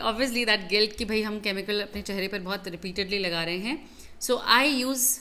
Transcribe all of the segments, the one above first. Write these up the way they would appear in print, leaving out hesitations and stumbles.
Obviously that guilt कि भाई हम केमिकल अपने चेहरे पर बहुत रिपीटेडली लगा रहे हैं. So I use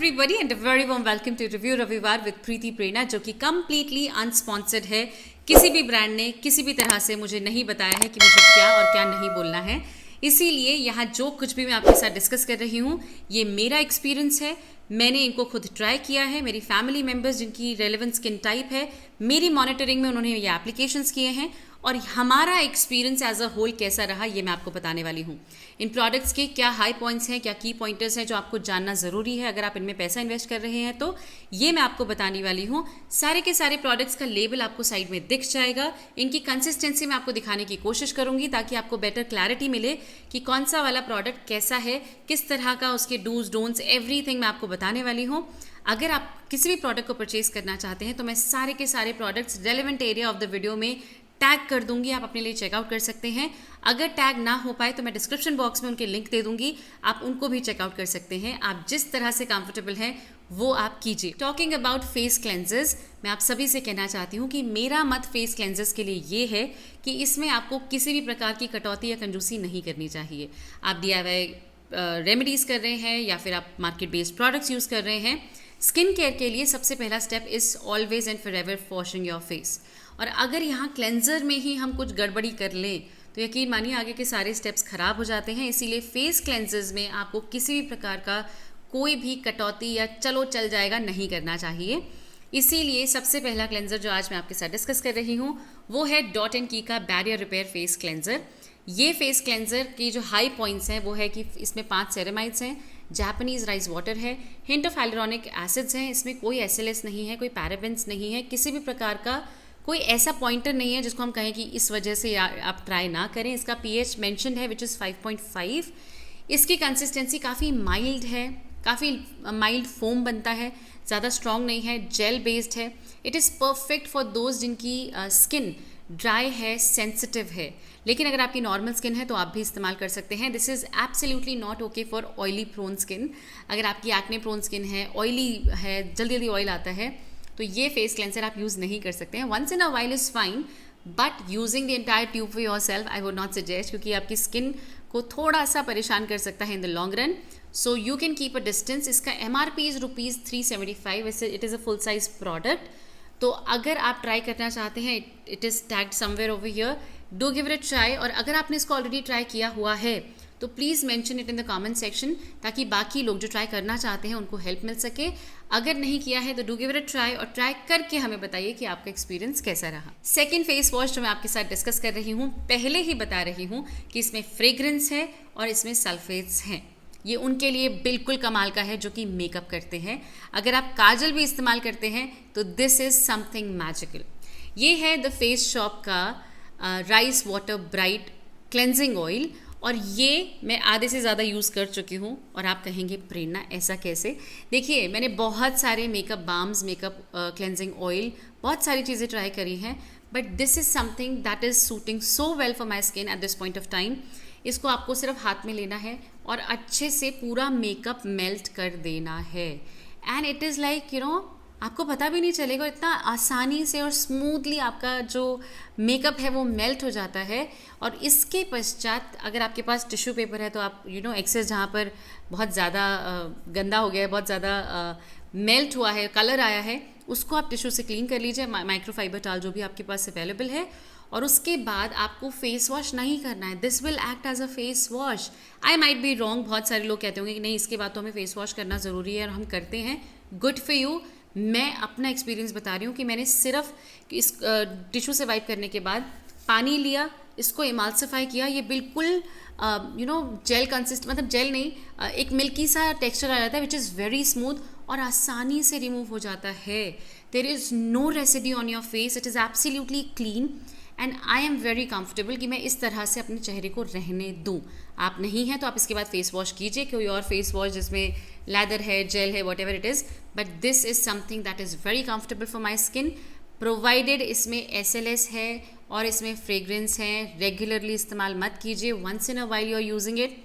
everybody and very warm welcome to review Ravivar with Preeti Prerna, जो कि कंप्लीटली अनस्पॉन्सर्ड है. किसी भी ब्रांड ने किसी भी तरह से मुझे नहीं बताया है कि मुझे क्या और क्या नहीं बोलना है. इसीलिए यहाँ जो कुछ भी मैं आपके साथ डिस्कस कर रही हूँ ये मेरा एक्सपीरियंस है. मैंने इनको खुद ट्राई किया है. मेरी फैमिली मेम्बर्स जिनकी रेलेवेंट स्किन टाइप है, मेरी मॉनिटरिंग में उन्होंने ये एप्लीकेशंस किए हैं और हमारा एक्सपीरियंस एज अ होल कैसा रहा ये मैं आपको बताने वाली हूँ. इन प्रोडक्ट्स के क्या हाई पॉइंट्स हैं, क्या की पॉइंटर्स हैं जो आपको जानना ज़रूरी है अगर आप इनमें पैसा इन्वेस्ट कर रहे हैं, तो ये मैं आपको बताने वाली हूँ. सारे के सारे प्रोडक्ट्स का लेबल आपको साइड में दिख जाएगा. इनकी कंसिस्टेंसी मैं आपको दिखाने की कोशिश करूँगी ताकि आपको बेटर क्लैरिटी मिले कि कौन सा वाला प्रोडक्ट कैसा है, किस तरह का उसके डूज डोंट्स एवरीथिंग मैं आपको बताने वाली हूँ. अगर आप किसी भी प्रोडक्ट को परचेज करना चाहते हैं तो मैं सारे के सारे products relevant area of the video में टैग कर दूंगी, आप अपने लिए चेकआउट कर सकते हैं. अगर टैग ना हो पाए तो मैं डिस्क्रिप्शन बॉक्स में उनके लिंक दे दूंगी, आप उनको भी चेकआउट कर सकते हैं. आप जिस तरह से कंफर्टेबल हैं वो आप कीजिए. टॉकिंग अबाउट फेस क्लेंजर्स, मैं आप सभी से कहना चाहती हूँ कि मेरा मत फेस क्लेंजर्स के लिए ये है कि इसमें आपको किसी भी प्रकार की कटौती या कंजूसी नहीं करनी चाहिए. आप DIY रेमेडीज़ कर रहे हैं या फिर आप मार्केट बेस्ड प्रोडक्ट्स यूज़ कर रहे हैं, स्किन केयर के लिए सबसे पहला step is always and forever washing your face. और अगर यहाँ क्लेंजर में ही हम कुछ गड़बड़ी कर लें तो यकीन मानिए आगे के सारे स्टेप्स खराब हो जाते हैं. इसीलिए फेस क्लेंजर्स में आपको किसी भी प्रकार का कोई भी कटौती या चलो चल जाएगा नहीं करना चाहिए. इसीलिए सबसे पहला क्लेंजर जो आज मैं आपके साथ डिस्कस कर रही हूँ वो है डॉट एंड की का बैरियर रिपेयर फेस क्लेंजर. ये फेस क्लेंजर की जो हाई पॉइंट्स हैं वो है कि इसमें 5 सेरेमाइड्स हैं, जापानीज़ राइस वाटर है, हिंट ऑफ हाइलुरोनिक एसिड्स हैं, इसमें कोई SLS नहीं है, कोई पैराबेन्स नहीं है, किसी भी प्रकार का कोई ऐसा पॉइंटर नहीं है जिसको हम कहें कि इस वजह से आप ट्राई ना करें. इसका pH मेंशन्ड है विच इज़ 5.5. इसकी कंसिस्टेंसी काफ़ी माइल्ड है, काफ़ी माइल्ड फोम बनता है, ज़्यादा स्ट्रॉन्ग नहीं है, जेल बेस्ड है. It is perfect for those जिनकी स्किन ड्राई है, सेंसिटिव है. लेकिन अगर आपकी नॉर्मल स्किन है तो आप भी इस्तेमाल कर सकते हैं. This is absolutely not okay for oily prone skin. अगर आपकी एक्ने प्रोन स्किन है, ऑयली है, जल्दी जल्दी ऑयल आता है, तो ये फेस क्लेंसर आप यूज़ नहीं कर सकते हैं. Once in a while is fine, but using the entire tube for yourself I would not suggest, क्योंकि आपकी स्किन को थोड़ा सा परेशान कर सकता है in the long run. So you can keep a distance. इसका MRP is ₹375. It is a full size product. तो अगर आप ट्राई करना चाहते हैं, it is tagged somewhere over here, do give it a try. और अगर आपने इसको ऑलरेडी ट्राई किया हुआ है तो please mention it in the comment section ताकि बाकी लोग जो ट्राई करना चाहते हैं उनको हेल्प मिल सके. अगर नहीं किया है तो do give it a try और ट्राई करके हमें बताइए कि आपका एक्सपीरियंस कैसा रहा. सेकंड फेस वॉश जो मैं आपके साथ डिस्कस कर रही हूँ, पहले ही बता रही हूँ कि इसमें फ्रेग्रेंस है और इसमें सल्फेट्स हैं. ये उनके लिए बिल्कुल कमाल का है जो कि मेकअप करते हैं. अगर आप काजल भी इस्तेमाल करते हैं तो दिस इज़ समथिंग मैजिकल. ये है द फेस शॉप का rice water bright cleansing oil और ये मैं आधे से ज़्यादा यूज़ कर चुकी हूँ. और आप कहेंगे प्रेरणा ऐसा कैसे? देखिए, मैंने बहुत सारे makeup balms, makeup cleansing oil, बहुत सारी चीज़ें ट्राई करी हैं, but this is something that is suiting so well for my skin at this point of time. इसको आपको सिर्फ हाथ में लेना है और अच्छे से पूरा मेकअप मेल्ट कर देना है. एंड इट इज़ लाइक आपको पता भी नहीं चलेगा, इतना आसानी से और स्मूथली आपका जो मेकअप है वो मेल्ट हो जाता है. और इसके पश्चात अगर आपके पास टिश्यू पेपर है तो आप एक्सेस जहाँ पर बहुत ज़्यादा गंदा हो गया है, बहुत ज़्यादा मेल्ट हुआ है, कलर आया है, उसको आप टिश्यू से क्लीन कर लीजिए, माइक्रोफाइबर टाल जो भी आपके पास अवेलेबल है. और उसके बाद आपको फेस वॉश नहीं करना है. This will act as a face wash. I might be wrong, बहुत सारे लोग कहते होंगे कि नहीं इसके बाद तो हमें फेस वॉश करना ज़रूरी है और हम करते हैं. Good for you. मैं अपना एक्सपीरियंस बता रही हूँ कि मैंने सिर्फ इस टिश्यू से वाइप करने के बाद पानी लिया, इसको इमाल्सिफाई किया, ये बिल्कुल जेल कंसिस्ट, मतलब जेल नहीं, एक मिल्की सा टेक्सचर आ जाता है विच इज़ वेरी स्मूथ और आसानी से रिमूव हो जाता है. There is no residue on your face. It is absolutely clean and I am very comfortable कि मैं इस तरह से अपने चेहरे को रहने दूँ. आप नहीं हैं तो आप इसके बाद फेस वॉश कीजिए, कोई और फेस वॉश जिसमें लैदर है, जेल है, what ever it is, but this is something that is very comfortable for my skin, provided इसमें SLS है और इसमें फ्रेग्रेंस है. रेगुलरली इस्तेमाल मत कीजिए. Once in a while you are using it,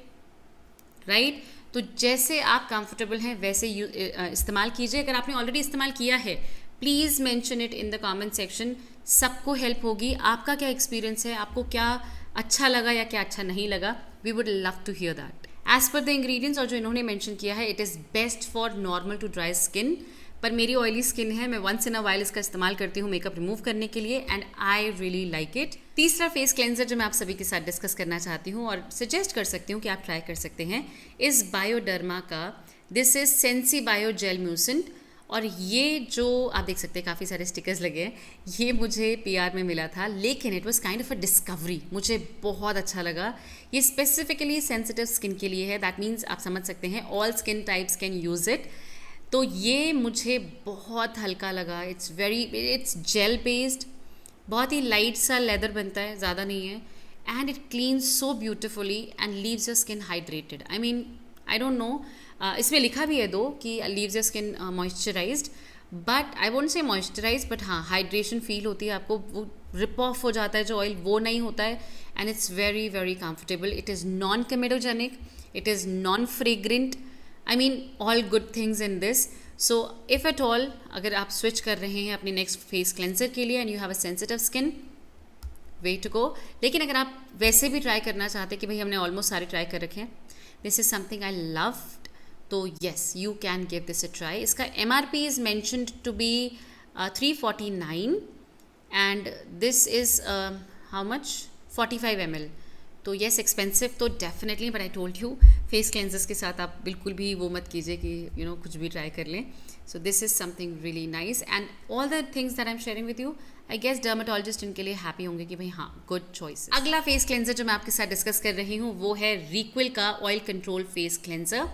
right? तो जैसे आप कंफर्टेबल हैं वैसे इस्तेमाल कीजिए. अगर आपने ऑलरेडी इस्तेमाल किया है, please mention it in the comment section. सबको हेल्प होगी. आपका क्या एक्सपीरियंस है, आपको क्या अच्छा लगा या क्या अच्छा नहीं लगा, we would love to hear that. As per the ingredients और जो इन्होंने मेंशन किया है, it is best for normal to dry skin. पर मेरी ऑयली स्किन है, मैं वंस इन अ वाइल इसका इस्तेमाल करती हूँ मेकअप रिमूव करने के लिए, and I really like it. तीसरा फेस क्लेंजर जो मैं आप सभी के साथ डिस्कस करना चाहती हूँ और सजेस्ट कर सकती हूँ कि आप ट्राई कर सकते हैं, इस बायोडर्मा का this is Sensibio gel moussant. और ये जो आप देख सकते हैं काफ़ी सारे स्टिकर्स लगे हैं, ये मुझे PR में मिला था, लेकिन it was kind of a discovery. मुझे बहुत अच्छा लगा. ये स्पेसिफिकली सेंसिटिव स्किन के लिए है. दैट मीन्स आप समझ सकते हैं all skin types can use it. तो ये मुझे बहुत हल्का लगा. इट्स जेल बेस्ड, बहुत ही लाइट सा लेदर बनता है, ज़्यादा नहीं है. And it cleanses so beautifully and leaves your skin hydrated. I mean I don't know, इसमें लिखा भी है कि leaves your skin moisturised, but I won't say moisturise, but हाँ हाइड्रेशन फील होती है आपको. वो रिप ऑफ हो जाता है जो ऑयल, वो नहीं होता है. And it's very very comfortable. It is non comedogenic, it is non fragrant. I mean all good things in this. So if at all अगर आप स्विच कर रहे हैं अपने नेक्स्ट फेस क्लेंजर के लिए and you have a sensitive skin, way to go. लेकिन अगर आप वैसे भी ट्राई करना चाहते हैं कि भाई हमने ऑलमोस्ट सारे ट्राई कर रखे हैं, this is something I loved, तो yes you can give this a try. इसका MRP is mentioned to be 349 and this is how much 45 ml. तो येस एक्सपेंसिव तो definitely, but I told you face cleansers के साथ आप बिल्कुल भी वो मत कीजिए कि कुछ भी ट्राई कर लें. So this is something really nice and all the things that I am sharing with you, I guess dermatologist इनके लिए हैप्पी होंगे कि भाई हाँ गुड चॉइस. अगला फेस क्लेंजर जो मैं आपके साथ डिस्कस कर रही हूँ वो है रिक्विल का oil control face cleanser.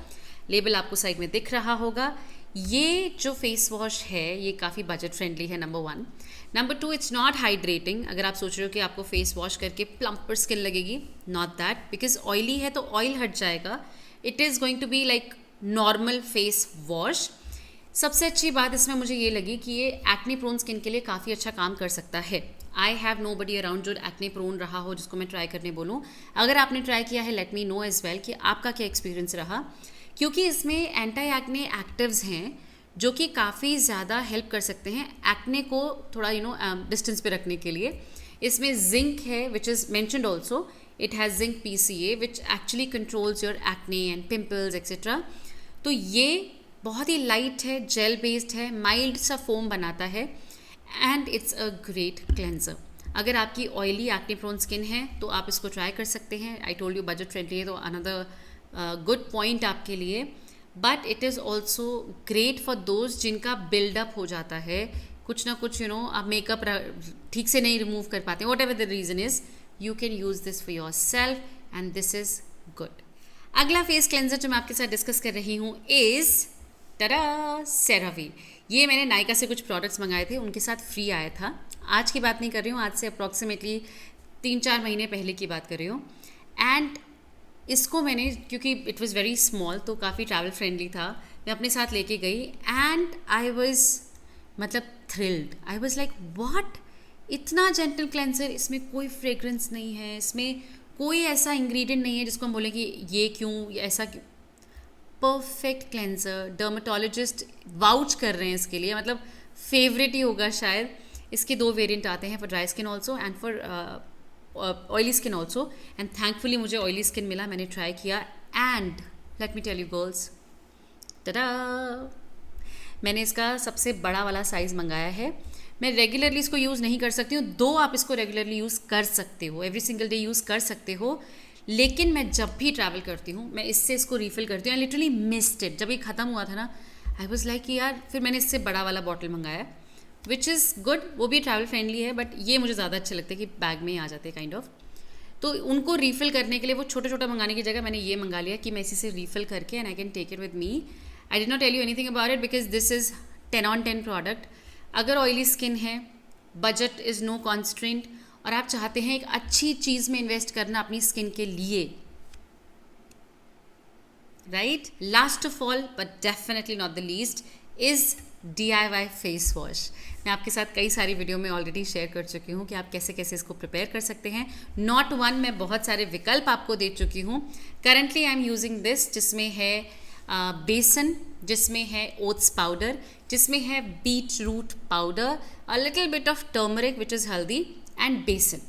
Label आपको साइड में दिख रहा होगा. ये जो फेस वॉश है ये काफ़ी बजट फ्रेंडली है, number 1. Number 2, it's not hydrating. अगर आप सोच रहे हो कि आपको फेस वॉश करके प्लम्पर स्किन लगेगी, नॉट दैट, बिकॉज ऑयली है तो ऑयल हट जाएगा. It is going to be like normal face wash. सबसे अच्छी बात इसमें मुझे ये लगी कि ये एक्ने प्रोन स्किन के लिए काफ़ी अच्छा काम कर सकता है. I have no buddy around जो एक्ने प्रोन रहा हो जिसको मैं ट्राई करने बोलूँ. अगर आपने ट्राई किया है, let me know as well कि आपका क्या एक्सपीरियंस रहा, क्योंकि इसमें एंटी एक्ने एक्टिव्स हैं जो कि काफ़ी ज़्यादा हेल्प कर सकते हैं एक्ने को थोड़ा डिस्टेंस पे रखने के लिए. इसमें जिंक है which is mentioned also. It has zinc PCA which actually controls your acne and pimples etcetera. तो ये बहुत ही लाइट है, जेल बेस्ड है, माइल्ड सा फोम बनाता है and it's a great cleanser. अगर आपकी ऑयली एक्ने प्रोन स्किन है तो आप इसको ट्राई कर सकते हैं. आई टोल्ड यू बजट फ्रेंडली है, तो अनदर गुड पॉइंट आपके लिए. But it is also great for those जिनका बिल्डअप हो जाता है कुछ ना कुछ, आप मेकअप ठीक से नहीं रिमूव कर पाते, what ever the reason is, you can use this for your self and this is good. अगला फेस क्लेंजर जो मैं आपके साथ डिस्कस कर रही हूँ इज़ सेरावी. ये मैंने नायका से कुछ प्रोडक्ट्स मंगाए थे, उनके साथ फ्री आया था. आज की बात नहीं कर रही हूँ, आज से अप्रॉक्सीमेटली 3-4 महीने पहले की बात कर रही हूँ. एंड इसको मैंने, क्योंकि इट वॉज़ वेरी स्मॉल तो काफ़ी ट्रैवल फ्रेंडली था, मैं अपने साथ लेके गई and I was thrilled. I was like what, इतना जेंटल क्लेंसर, इसमें कोई फ्रेग्रेंस नहीं है, इसमें कोई ऐसा इंग्रेडिएंट नहीं है जिसको हम बोलें कि ये क्यों ऐसा क्यों. परफेक्ट क्लेंसर, डर्मेटोलॉजिस्ट वाउच कर रहे हैं इसके लिए, फेवरेट ही होगा शायद. इसके 2 वेरिएंट आते हैं, for dry skin also and for oily skin also. And thankfully मुझे ऑयली स्किन मिला, मैंने ट्राई किया and let me tell you girls, tada, मैंने इसका सबसे बड़ा वाला साइज़ मंगाया है. मैं रेगुलरली इसको यूज़ नहीं कर सकती हूँ, दो आप इसको रेगुलरली यूज़ कर सकते हो, एवरी सिंगल डे यूज़ कर सकते हो. लेकिन मैं जब भी ट्रैवल करती हूँ मैं इससे इसको रीफ़िल करती हूँ. I literally missed it. जब ये ख़त्म हुआ था ना, आई वॉज लाइक यार, फिर मैंने इससे बड़ा वाला बॉटल मंगाया विच इज़ गुड. वो भी ट्रैवल फ्रेंडली है, बट ये मुझे ज़्यादा अच्छे लगते हैं कि बैग में ही आ जाते हैं काइंड ऑफ. तो उनको रीफ़िल करने के लिए वो छोटा छोटा मंगाने की जगह मैंने ये मंगा लिया कि मैं इसी से रीफ़िल करके and I can take it with me. I did not tell you anything about it because this is 10 on 10 product. अगर ऑयली स्किन है, बजट इज़ नो कॉन्स्ट्रेंट और आप चाहते हैं एक अच्छी चीज़ में इन्वेस्ट करना अपनी स्किन के लिए, right, last of all but definitely not the least is DIY face wash. मैं आपके साथ कई सारी वीडियो में ऑलरेडी शेयर कर चुकी हूँ कि आप कैसे कैसे इसको प्रिपेयर कर सकते हैं। नॉट वन, मैं बहुत सारे विकल्प आपको दे चुकी हूँ। Currently I am using this, जिसमें है बेसन, जिसमें है ओट्स पाउडर, जिसमें है beetroot powder, a little bit of turmeric which is haldi and besan.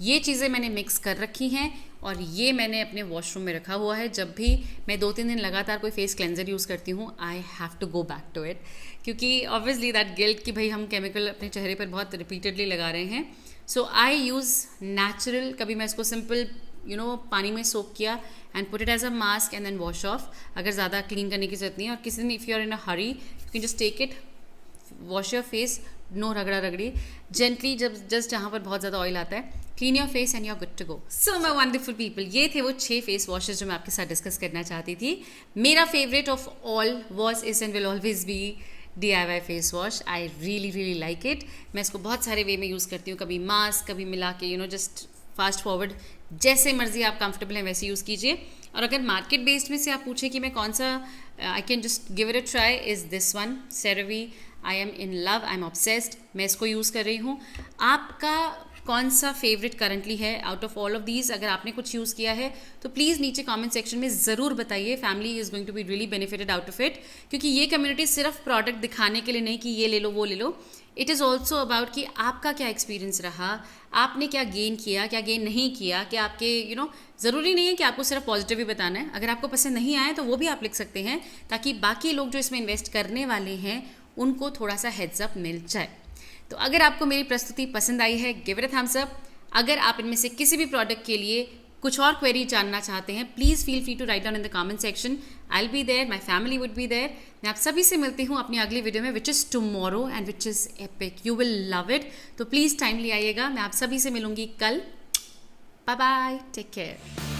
ये चीज़ें मैंने मिक्स कर रखी हैं और ये मैंने अपने वॉशरूम में रखा हुआ है। जब भी मैं 2-3 दिन लगातार कोई फेस क्लेंजर यूज़ करती हूँ, I have to go back to it, क्योंकि ऑब्वियसली दैट गिल्ट कि भाई हम केमिकल अपने चेहरे पर बहुत रिपीटेडली लगा रहे हैं। So I use natural. कभी मैं इसको सिंपल पानी में सोक किया and put it as a mask and then wash off. अगर ज़्यादा क्लीन करने की जरूरत नहीं है और किसी दिन if you are in a hurry you can just take it, wash your face, no रगड़ा रगड़ी, जेंटली, जब जस्ट जहाँ पर बहुत ज़्यादा ऑयल आता है, clean your face and you are good to go. So my wonderful people, ये थे वो 6 फेस वॉशेज जो मैं आपके साथ डिस्कस करना चाहती थी। मेरा favourite of all was, is and will always be DIY face wash. I really like it. मैं इसको बहुत सारे वे में यूज़ करती हूँ, कभी मास्क, कभी मिला के जस्ट फास्ट फॉरवर्ड, जैसे मर्जी आप कंफर्टेबल हैं वैसे यूज़ कीजिए। और अगर मार्केट बेस्ड में से आप पूछें कि मैं कौन सा I can just give it a try, is this one, CeraVe। I am in love, I am obsessed. मैं इसको यूज़ कर रही हूँ। आपका कौन सा फेवरेट करंटली है out of all of these? अगर आपने कुछ यूज़ किया है तो प्लीज़ नीचे कमेंट सेक्शन में ज़रूर बताइए। Family is going to be really benefited out of it, क्योंकि ये कम्युनिटी सिर्फ प्रोडक्ट दिखाने के लिए नहीं कि ये ले लो वो ले लो। इट इज़ ऑल्सो अबाउट कि आपका क्या एक्सपीरियंस रहा, आपने क्या गेन किया, क्या गेन नहीं किया, कि आपके ज़रूरी नहीं है कि आपको सिर्फ पॉजिटिव ही बताना है। अगर आपको पसंद नहीं आए तो वो भी आप लिख सकते हैं, ताकि बाकी लोग जो इसमें इन्वेस्ट करने वाले हैं उनको थोड़ा सा हेड्स अप मिल जाए। तो अगर आपको मेरी प्रस्तुति पसंद आई है, give it a thumbs up. अगर आप इनमें से किसी भी प्रोडक्ट के लिए कुछ और क्वेरी जानना चाहते हैं, please feel free to write down in the comment section. I will be there, my family would be there. मैं आप सभी से मिलती हूँ अपनी अगली वीडियो में, which is tomorrow and which is epic. You will love it. तो प्लीज़ टाइमली आइएगा। मैं आप सभी से मिलूंगी कल। Bye bye, take care.